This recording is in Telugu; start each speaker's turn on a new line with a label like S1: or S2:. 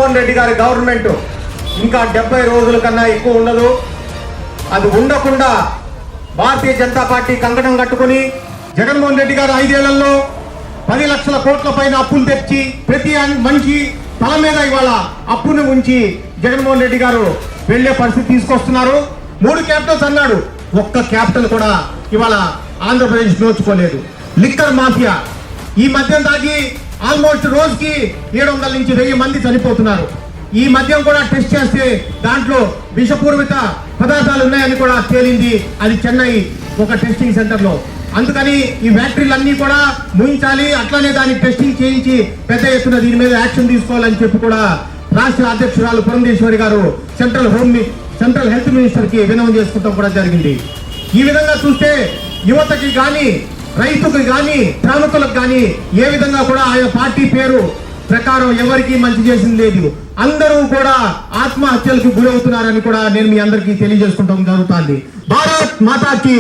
S1: జగన్మోహన్ రెడ్డి గారి గవర్నమెంట్ ఇంకా 70 రోజుల కన్నా ఎక్కువ ఉండదు. అది ఉండకుండా భారతీయ జనతా పార్టీ కంకణం కట్టుకుని జగన్మోహన్ రెడ్డి గారు 5 ఏళ్లలో 10 లక్షల కోట్ల పైన అప్పులు తెచ్చి ప్రతి మనిషి తల మీద ఇవాళ అప్పును ఉంచి జగన్మోహన్ రెడ్డి గారు వెళ్లే పరిస్థితి తీసుకొస్తున్నారు. 3 క్యాపిటల్స్ అన్నాడు, ఒక్క క్యాపిటల్ కూడా ఇవాళ ఆంధ్రప్రదేశ్ నోచుకోలేదు. లిక్కర్ మాఫియా ఈ మద్యం తాగి ఆల్మోస్ట్ రోజుకి 700 నుంచి 1000 మంది చనిపోతున్నారు. ఈ మద్యం కూడా టెస్ట్ చేస్తే దాంట్లో విషపూరిత పదార్థాలు ఉన్నాయని కూడా తేలింది. అది చెన్నై ఒక టెస్టింగ్ సెంటర్ లో. అందుకని ఈ ఫ్యాక్టరీలన్నీ కూడా ముయించాలి, అట్లానే దాన్ని టెస్టింగ్ చేయించి పెద్ద ఎత్తున దీని మీద యాక్షన్ తీసుకోవాలని చెప్పి కూడా రాష్ట్ర అధ్యక్షురాలు పురంధేశ్వరి గారు సెంట్రల్ హెల్త్ మినిస్టర్ కి విన్నవం చేసుకుంటాం కూడా జరిగింది. ఈ విధంగా చూస్తే యువతకి గాని రైతుకి గాని శ్రామికులకు గాని ఏ విధంగా కూడా ఆయా పార్టీ పేరు ప్రకారం ఎవరికి మంచి చేసింది లేదు. అందరూ కూడా ఆత్మహత్యలకు గురవుతున్నారని కూడా నేను మీ అందరికీ తెలియజేసుకుంటాం జరుగుతుంది. భారత్ మాతాకి